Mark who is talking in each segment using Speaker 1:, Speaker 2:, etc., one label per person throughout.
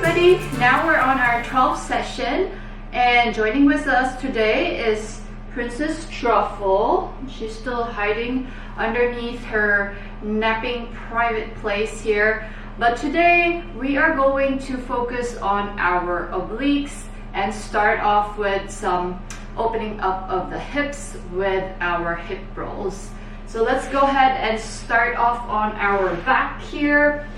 Speaker 1: everybody. Now we're on our 12th session, and joining with us today is Princess Truffle. She's still hiding underneath her napping private place here. But today we are going to focus on our obliques and start off with some opening up of the hips with our hip rolls. So let's go ahead and start off on our back here.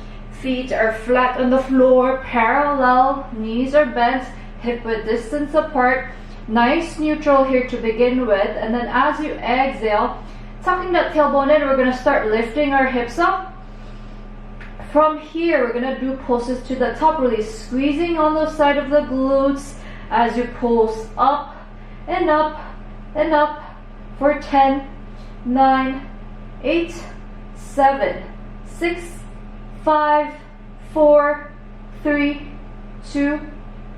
Speaker 1: Feet are flat on the floor, parallel, knees are bent, hip width distance apart. Nice neutral here to begin with, and then as you exhale, tucking that tailbone in, we're going to start lifting our hips up. From here, we're going to do pulses to the top, really squeezing on the side of the glutes as you pulse up and up and up for 10, 9, 8, 7, 6, 5, 4, 3, 2,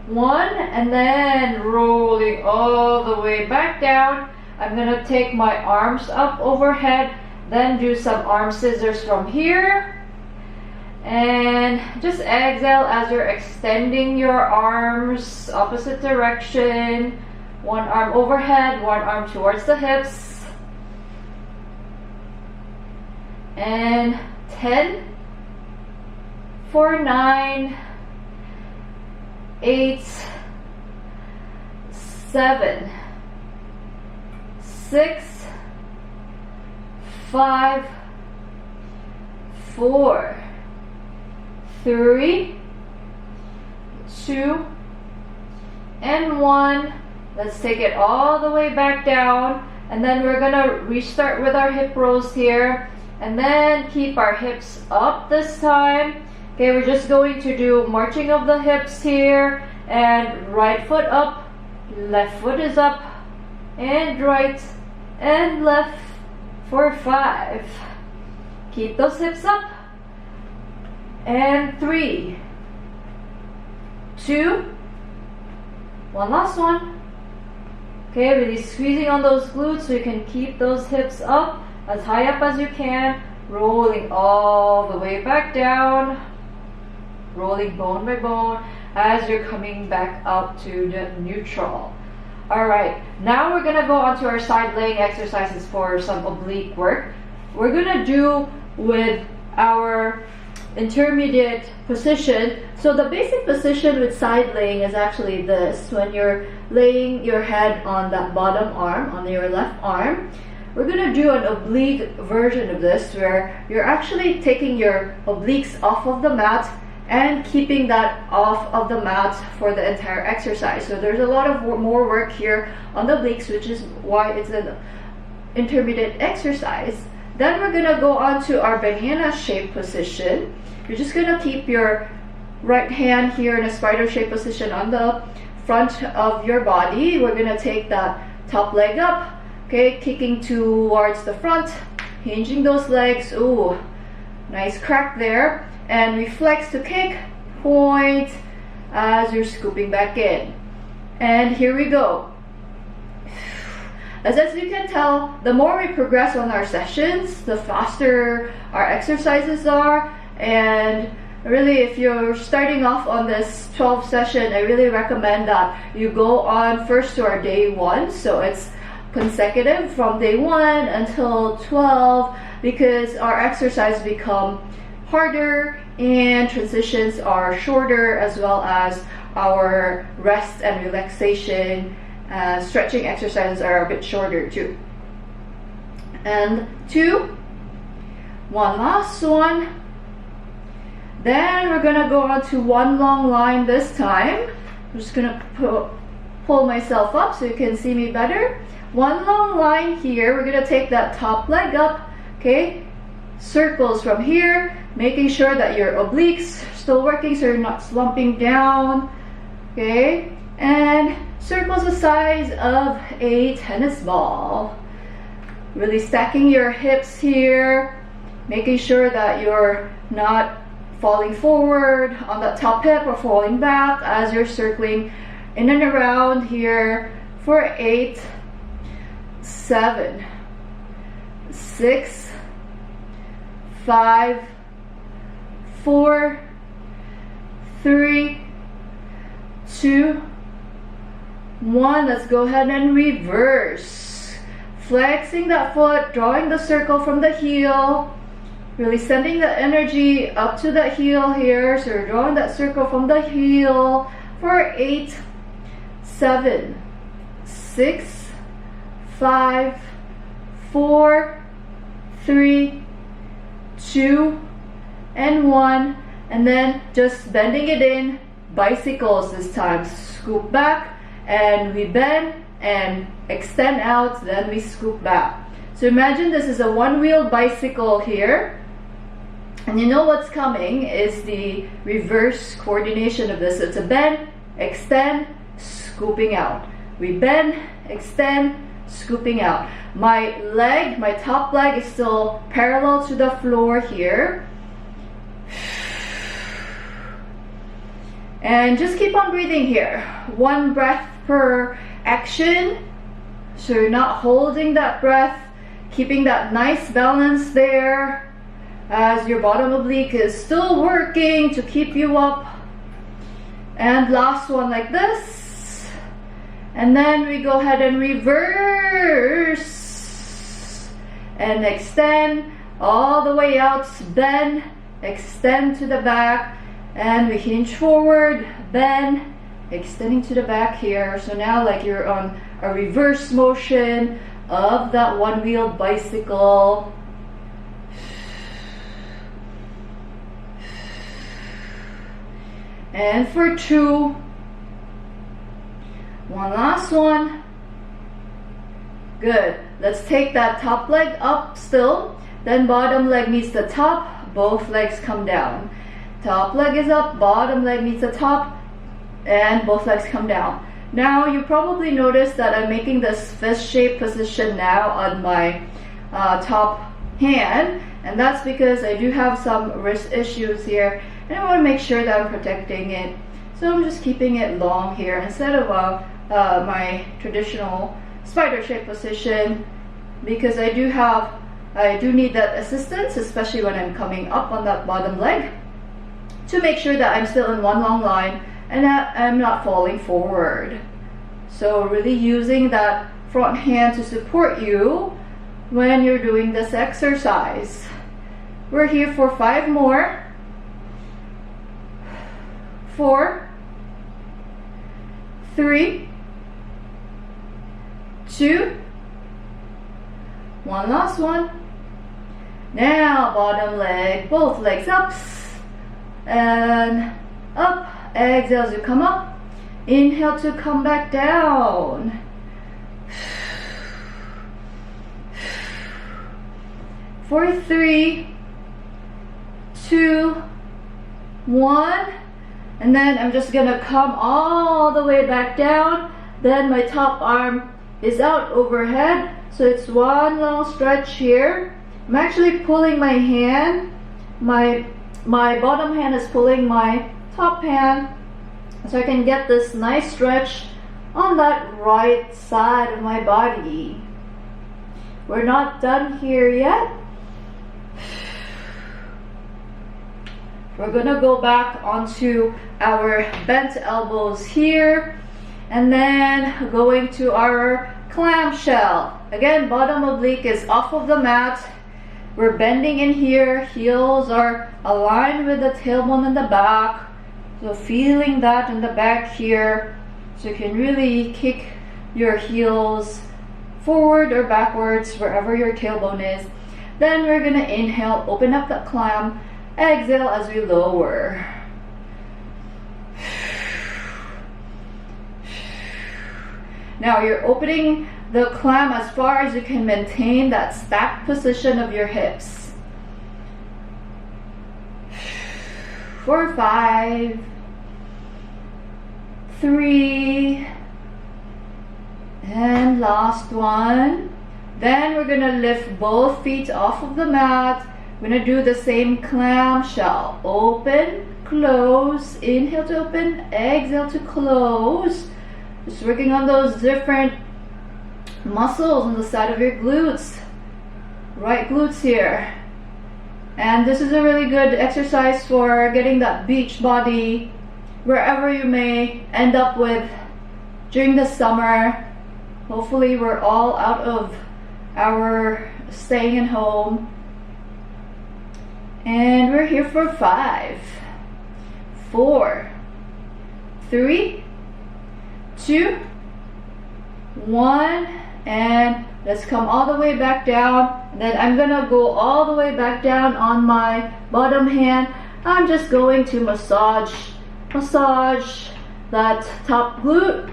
Speaker 1: 1, and then rolling all the way back down. I'm going to take my arms up overhead, then do some arm scissors from here. And just exhale as you're extending your arms opposite direction. One arm overhead, one arm towards the hips. And 10, for 9, 8, 7, 6, 5, 4, 3, 2, and 1. Let's take it all the way back down, and then we're gonna restart with our hip rolls here, and then keep our hips up this time. Okay, we're just going to do marching of the hips here, and right foot up, left foot is up, and right and left for 5. Keep those hips up. And 3, 2, one last one. Okay, really squeezing on those glutes so you can keep those hips up as high up as you can, rolling all the way back down, rolling bone by bone as you're coming back up to the neutral. Alright, now we're gonna go on to our side laying exercises for some oblique work. We're gonna do with our intermediate position. So the basic position with side laying is actually this. When you're laying your head on that bottom arm, on your left arm, we're going to do an oblique version of this where you're actually taking your obliques off of the mat and keeping that off of the mat for the entire exercise. So there's a lot of more work here on the obliques, which is why it's an intermediate exercise. Then we're going to go on to our banana shape position. You're just going to keep your right hand here in a spider shape position on the front of your body. We're going to take that top leg up, okay, kicking towards the front, hinging those legs. Ooh, nice crack there. And we flex to kick, point as you're scooping back in. And here we go. As you can tell, the more we progress on our sessions, the faster our exercises are. And really, if you're starting off on this 12 session, I really recommend that you go on first to our day 1. So it's consecutive from day 1 until 12, because our exercises become harder and transitions are shorter, as well as our rest and relaxation stretching exercises are a bit shorter too. And 2, one last one. Then we're gonna go on to one long line this time. I'm just gonna pull myself up so you can see me better. One long line here. We're gonna take that top leg up, okay? Circles from here, making sure that your obliques are still working so you're not slumping down, okay? And circles the size of a tennis ball. Really stacking your hips here, making sure that you're not falling forward on that top hip or falling back as you're circling in and around here for 8, 7, 6, 5, 4, 3, 2, 1. Let's go ahead and reverse. Flexing that foot, drawing the circle from the heel, really sending the energy up to the heel here. So you're drawing that circle from the heel for 8, 7, 6, 5, 4, 3, 2, and 1. And then just bending it in, bicycles this time. Scoop back and we bend and extend out, then we scoop back. So imagine this is a one-wheeled bicycle here. And you know what's coming is the reverse coordination of this. It's a bend, extend, scooping out. We bend, extend, scooping out. My leg, my top leg is still parallel to the floor here. And just keep on breathing here. 1 breath per action. So you're not holding that breath, keeping that nice balance there as your bottom oblique is still working to keep you up. And last one like this. And then we go ahead and reverse and extend all the way out, bend, extend to the back, and we hinge forward, bend, extending to the back here. So now like you're on a reverse motion of that one-wheeled bicycle. And for 2, 1 last one. Good. Let's take that top leg up still. Then bottom leg meets the top. Both legs come down. Top leg is up, bottom leg meets the top, and both legs come down. Now you probably noticed that I'm making this fist shape position now on my top hand, and that's because I do have some wrist issues here, and I want to make sure that I'm protecting it. So I'm just keeping it long here instead of my traditional spider shape position, because I do need that assistance, especially when I'm coming up on that bottom leg, to make sure that I'm still in one long line and that I'm not falling forward. So really using that front hand to support you when you're doing this exercise. We're here for 5 more. 4, 3, 2, 1 last one. Now bottom leg, both legs up and up. Exhale as you come up. Inhale to come back down. For 3, 2, 1. And then I'm just gonna come all the way back down. Then my top arm is out overhead. So it's one long stretch here. I'm actually pulling my hand. My bottom hand is pulling my top hand, so I can get this nice stretch on that right side of my body. We're not done here yet. We're gonna go back onto our bent elbows here, and then going to our clamshell. Again, bottom oblique is off of the mat. We're bending in here. Heels are aligned with the tailbone in the back. So feeling that in the back here. So you can really kick your heels forward or backwards, wherever your tailbone is. Then we're gonna inhale, open up that clam. Exhale as we lower. Now you're opening the clam as far as you can maintain that stacked position of your hips. For 5, 3, and last one. Then we're gonna lift both feet off of the mat. We're gonna do the same clamshell. Open, close, inhale to open, exhale to close. Just working on those different muscles on the side of your glutes. Right glutes here. And this is a really good exercise for getting that beach body wherever you may end up with during the summer. Hopefully we're all out of our staying at home. And we're here for 5, 4, 3, 2, 1, and let's come all the way back down. And then I'm gonna go all the way back down on my bottom hand. I'm just going to massage that top glute.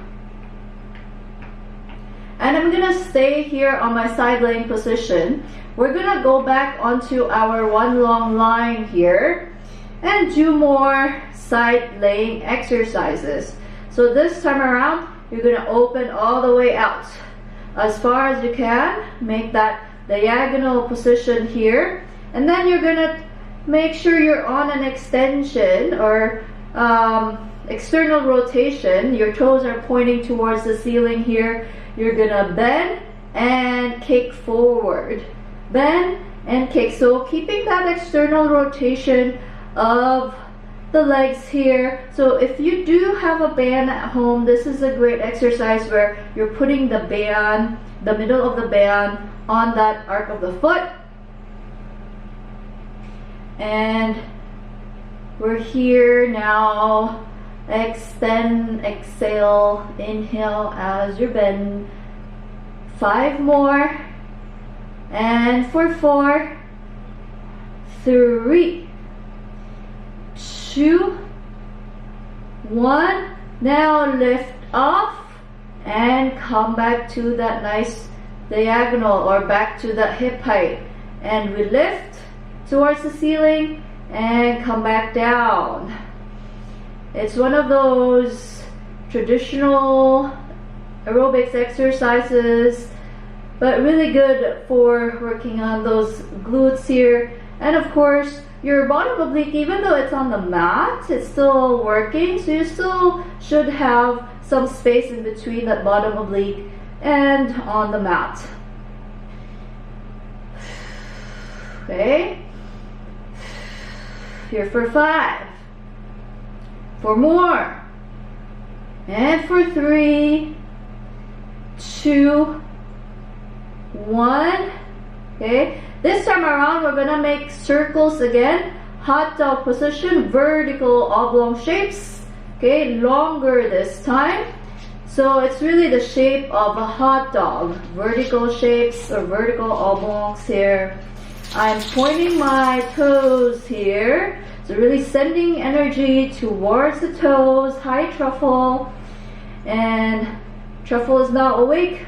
Speaker 1: And I'm gonna stay here on my side laying position. We're gonna go back onto our one long line here and do more side laying exercises. So this time around, you're gonna open all the way out as far as you can. Make that diagonal position here. And then you're gonna make sure you're on an extension or external rotation. Your toes are pointing towards the ceiling here. You're gonna bend and kick forward. Bend and kick. So keeping that external rotation of the legs here. So if you do have a band at home, this is a great exercise where you're putting the band, the middle of the band, on that arc of the foot. And we're here now. Extend, exhale, inhale as you bend. 5 more. And for 4, 3, 2, 1. Now lift off and come back to that nice diagonal or back to that hip height. And we lift towards the ceiling and come back down. It's one of those traditional aerobics exercises, but really good for working on those glutes here. And of course, your bottom oblique, even though it's on the mat, it's still working, so you still should have some space in between that bottom oblique and on the mat. Okay, here for 5, 4 more, and for 3, 2, 1. Okay, this time around we're gonna make circles again. Hot dog position, vertical oblong shapes. Okay, longer this time. So it's really the shape of a hot dog. Vertical shapes or vertical oblongs here. I'm pointing my toes here. So really sending energy towards the toes. Hi, Truffle. And Truffle is now awake.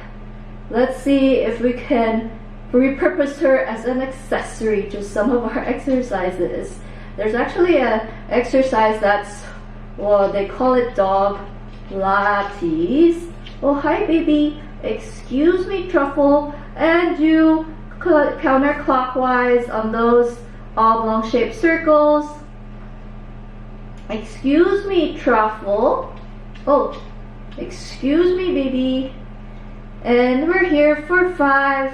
Speaker 1: Let's see if we can repurpose her as an accessory to some of our exercises. There's actually an exercise that's, well, they call it dog Pilates. Oh, hi, baby. Excuse me, Truffle. And do counterclockwise on those oblong shaped circles. Excuse me, Truffle. Oh, excuse me, baby. And we're here for 5,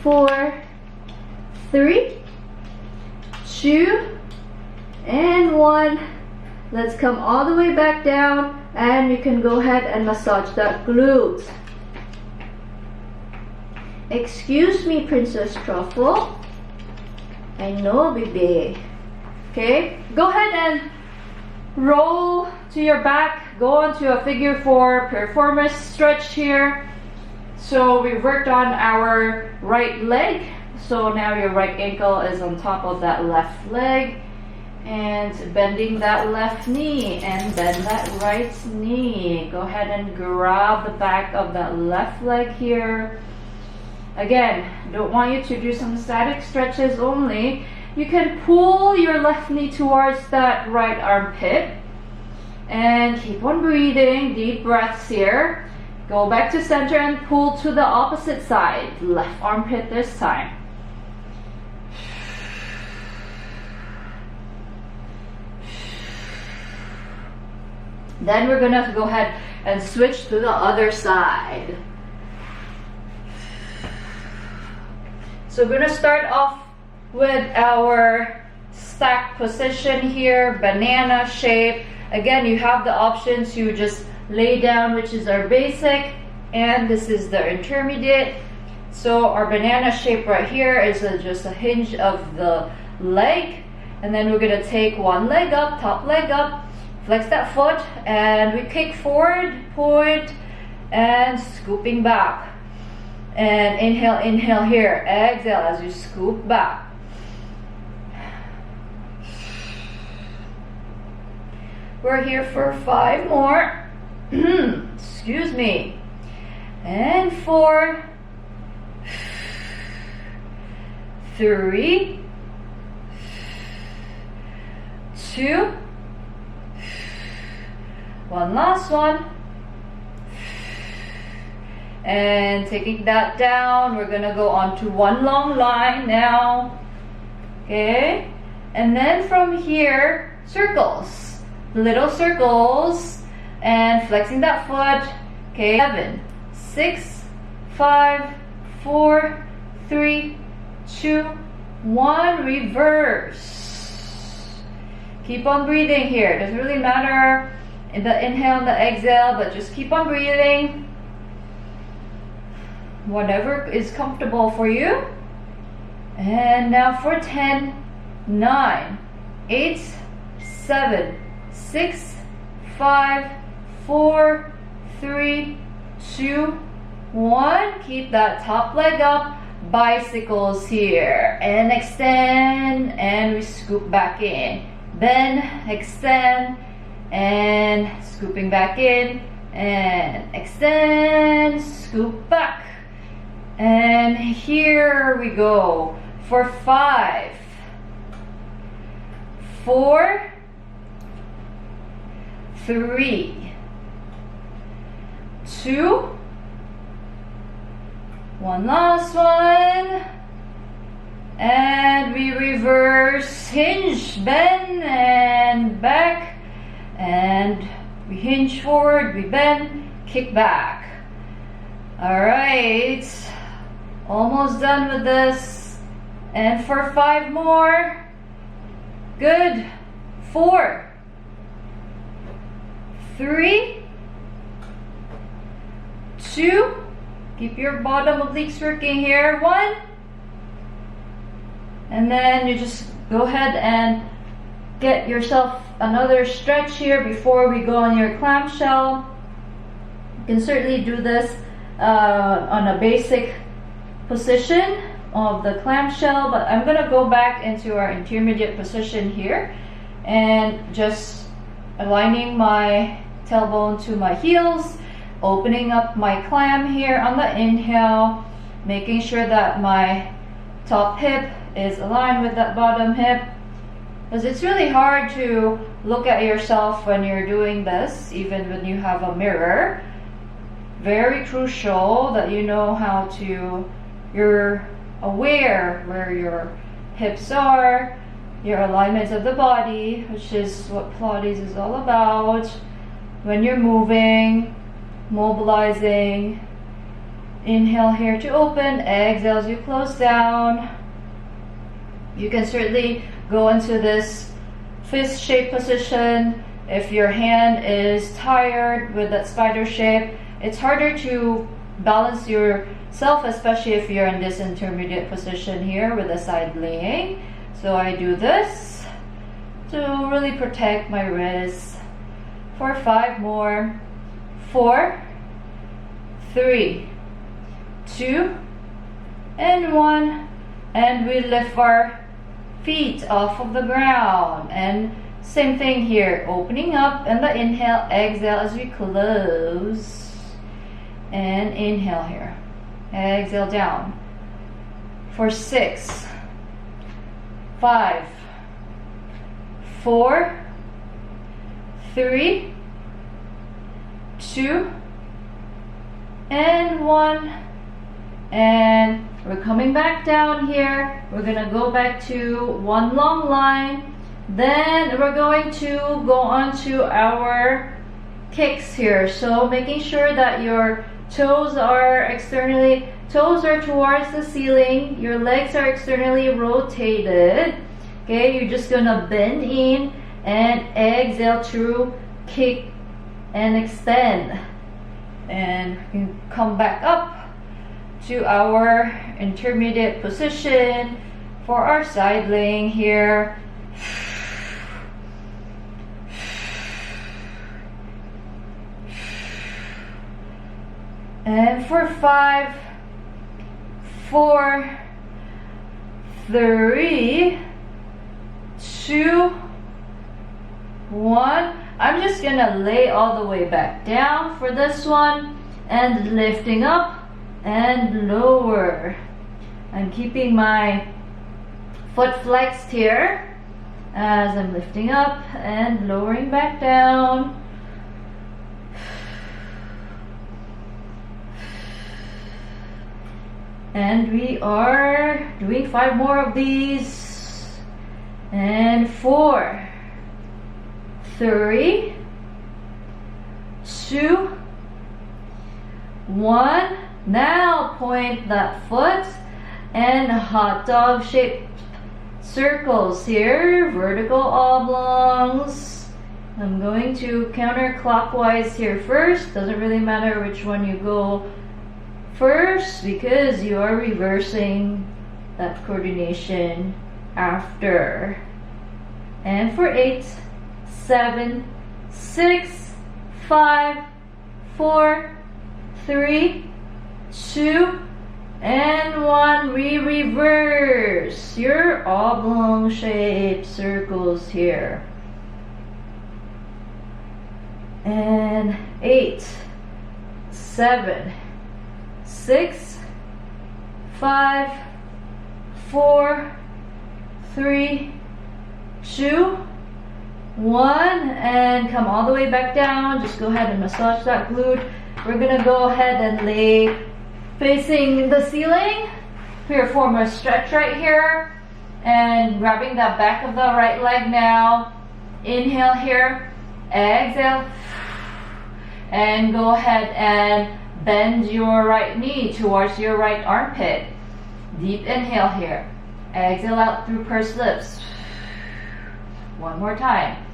Speaker 1: 4, 3, 2, and 1. Let's come all the way back down, and you can go ahead and massage that glute. Excuse me, Princess Truffle. I know, baby. Okay, go ahead and roll to your back. Go on to a figure 4 performance stretch here. So we worked on our right leg. So now your right ankle is on top of that left leg. And bending that left knee and bend that right knee. Go ahead and grab the back of that left leg here. Again, don't want you to do some static stretches only. You can pull your left knee towards that right armpit. And keep on breathing, deep breaths here. Go back to center and pull to the opposite side. Left armpit this time. Then we're gonna go ahead and switch to the other side. So we're gonna start off with our stack position here, banana shape. Again, you have the option to just lay down, which is our basic, and this is the intermediate. So our banana shape right here is just a hinge of the leg, and then we're gonna take one leg up, top leg up, flex that foot, and we kick forward, point, and scooping back. And inhale, inhale here, exhale as you scoop back. We're here for 5 more. Excuse me. And 4, 3, 2, one last one. And taking that down, we're gonna go on to one long line now. Okay? And then from here, circles. Little circles. And flexing that foot. Okay, 7, 6, 5, 4, 3, 2, 1. Reverse. Keep on breathing here. It doesn't really matter in the inhale and the exhale, but just keep on breathing. Whatever is comfortable for you. And now for 10, 9, 8, 7, 6, 5, 4, 3, 2, 1. Keep that top leg up. Bicycles here. And extend. And we scoop back in. Then extend. And scooping back in. And extend. Scoop back. And here we go for 5, 4, 3, 2, one last one, and we reverse, hinge, bend, and back, and we hinge forward, we bend, kick back. All right. Almost done with this. And for 5 more. Good. 4, 3, 2. Keep your bottom obliques working here. 1. And then you just go ahead and get yourself another stretch here before we go on your clamshell. You can certainly do this on a basic position of the clamshell, but I'm gonna go back into our intermediate position here and just aligning my tailbone to my heels, opening up my clam here on the inhale, making sure that my top hip is aligned with that bottom hip, because it's really hard to look at yourself when you're doing this, even when you have a mirror. Very crucial that you know how to, you're aware where your hips are, your alignments of the body, which is what Pilates is all about. When you're moving, mobilizing, inhale here to open, exhale as you close down. You can certainly go into this fist shape position. If your hand is tired with that spider shape, it's harder to balance yourself, especially if you're in this intermediate position here with the side laying. So I do this to really protect my wrists. For 5 more. 4, 3, 2, and 1. And we lift our feet off of the ground. And same thing here, opening up and the inhale, exhale as we close. And inhale here. Exhale down. For 6, 5, 4, 3, 2, and 1. And we're coming back down here. We're gonna go back to one long line. Then we're going to go on to our kicks here. So making sure that your toes are towards the ceiling, your legs are externally rotated. Okay, you're just gonna bend in and exhale to kick and extend. And we can come back up to our intermediate position for our side laying here. And for 5, 4, 3, 2, 1. I'm just gonna lay all the way back down for this one and lifting up and lower. I'm keeping my foot flexed here as I'm lifting up and lowering back down. And we are doing 5 more of these. And 4, 3, 2, 1. Now point that foot and hot dog shaped circles here, vertical oblongs. I'm going to counterclockwise here first. Doesn't really matter which one you go first because you are reversing that coordination after. And for 8, 7, 6, 5, 4, 3, 2, and 1. We reverse your oblong shaped circles here. And 8, 7, 6, 5, 4, 3, 2, 1, and come all the way back down. Just go ahead and massage that glute. We're gonna go ahead and lay facing the ceiling. Here, form a stretch right here and grabbing the back of the right leg now. Inhale here, exhale, and go ahead and bend your right knee towards your right armpit. Deep inhale here, exhale out through pursed lips. One more time.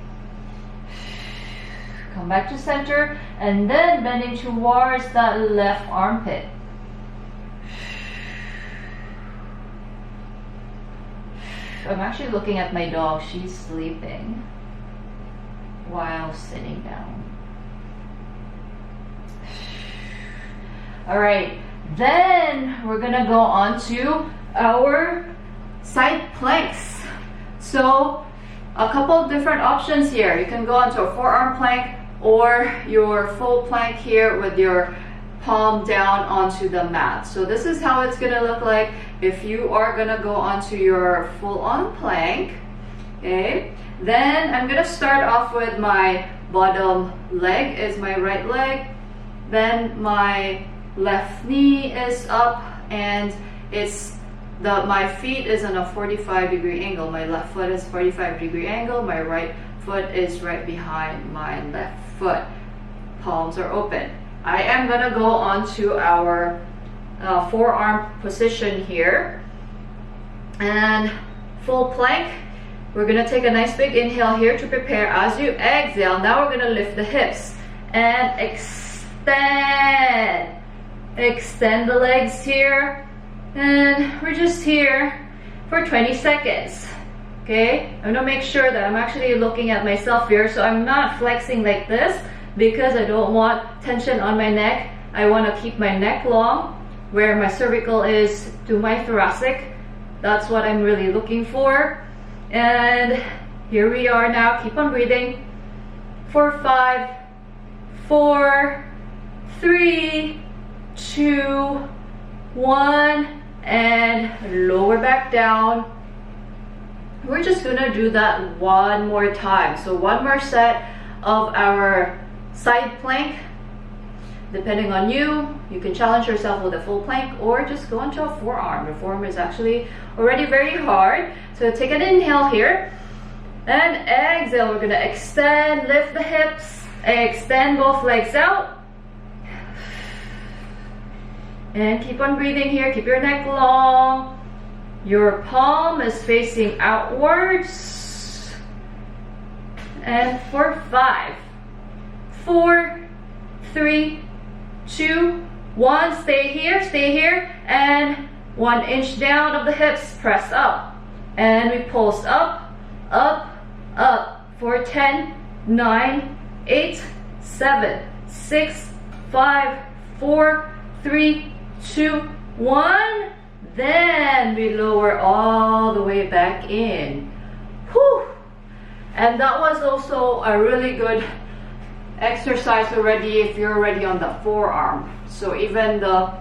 Speaker 1: Come back to center and then bending towards that left armpit. I'm actually looking at my dog. She's sleeping while sitting down. Alright, then we're gonna go on to our side planks. So a couple of different options here. You can go onto a forearm plank or your full plank here with your palm down onto the mat. So this is how it's gonna look like if you are gonna go onto your full-on plank. Okay, then I'm gonna start off with my bottom leg is my right leg, then my left knee is up and it's my feet is on a 45-degree angle. My left foot is 45-degree angle, my right foot is right behind my left foot. Palms are open. I am gonna go on to our forearm position here and full plank. We're gonna take a nice big inhale here to prepare. As you exhale, now we're gonna lift the hips and extend. Extend the legs here, and we're just here for 20 seconds. Okay, I'm gonna make sure that I'm actually looking at myself here, so I'm not flexing like this because I don't want tension on my neck. I want to keep my neck long where my cervical is to my thoracic. That's what I'm really looking for. And here we are now. Keep on breathing for 5, 4, 3, 2, 1, and lower back down. We're just gonna do that one more time. So one more set of our side plank. Depending on you, you can challenge yourself with a full plank or just go into a forearm. The forearm is actually already very hard. So take an inhale here and exhale. We're gonna extend, lift the hips, extend both legs out. And keep on breathing here. Keep your neck long. Your palm is facing outwards. and for 5, 4, 3, 2, 1. Stay here, and 1 inch down of the hips, press up, and we pulse up, up, up for 10, 9, 8, 7, 6, 5, 4, 3, 2, 1. Then we lower all the way back in. Whew. And that was also a really good exercise already if you're already on the forearm. So even the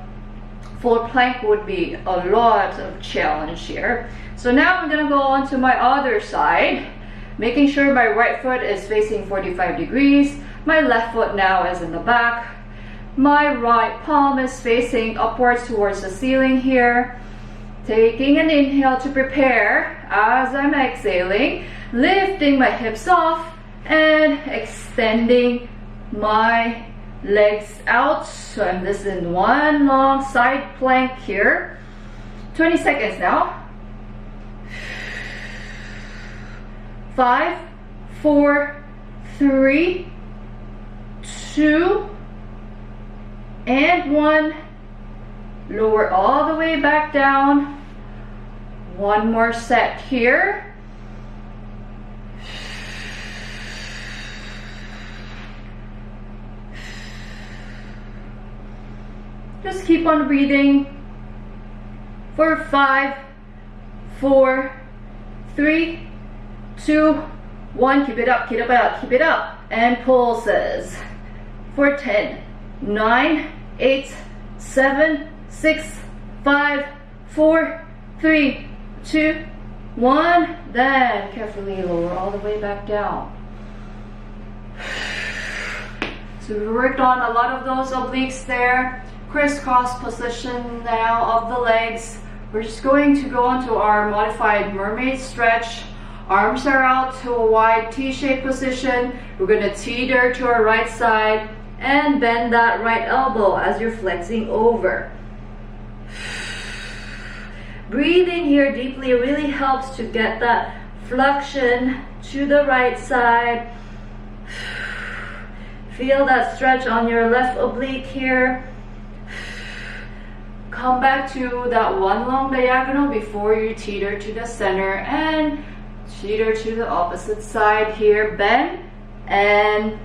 Speaker 1: full plank would be a lot of challenge here. So now I'm gonna go on to my other side, making sure my right foot is facing 45 degrees. My left foot now is in the back. My right palm is facing upwards towards the ceiling here. Taking an inhale to prepare as I'm exhaling, lifting my hips off and extending my legs out. So I'm just in one long side plank here. 20 seconds now. 5, 4, 3, 2, and 1. Lower all the way back down. One more set here. Just keep on breathing for 5, 4, 3, 2, 1. Keep it up, keep it up, keep it up. And pulses for 10, 9, 8, 7, 6, 5, 4, 3, 2, 1. Then carefully lower all the way back down. So we worked on a lot of those obliques there. Crisscross position now of the legs. We're just going to go on to our modified mermaid stretch. Arms are out to a wide T-shaped position. We're going to teeter to our right side and bend that right elbow as you're flexing over. Breathing here deeply really helps to get that flexion to the right side. Feel that stretch on your left oblique here. Come back to that one long diagonal before you teeter to the center and teeter to the opposite side here. Bend and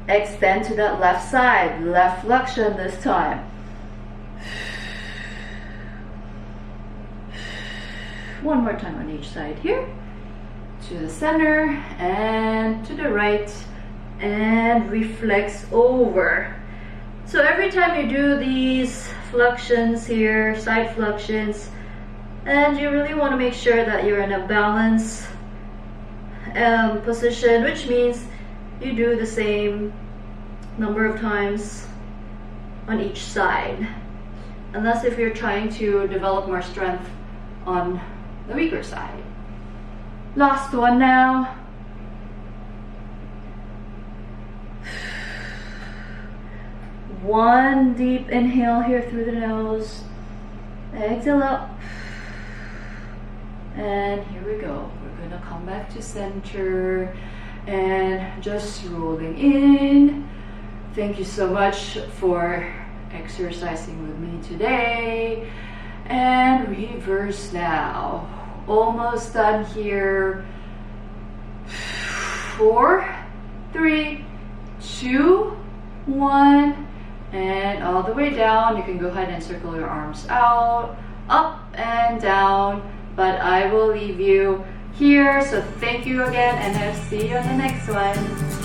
Speaker 1: extend to that left side. Left flexion this time. One more time on each side here. To the center and to the right. And reflex over. So every time you do these flexions here, side flexions, and you really want to make sure that you're in a balanced position, which means you do the same number of times on each side, unless if you're trying to develop more strength on the weaker side. Last one now. One deep inhale here through the nose. Exhale up. And here we go. We're gonna come back to center and just rolling in. Thank you so much for exercising with me today. And reverse now. Almost done here. 4, 3, 2, 1. And all the way down. You can go ahead and circle your arms out, up and down, but I will leave you here. So thank you again, and I'll see you on the next one.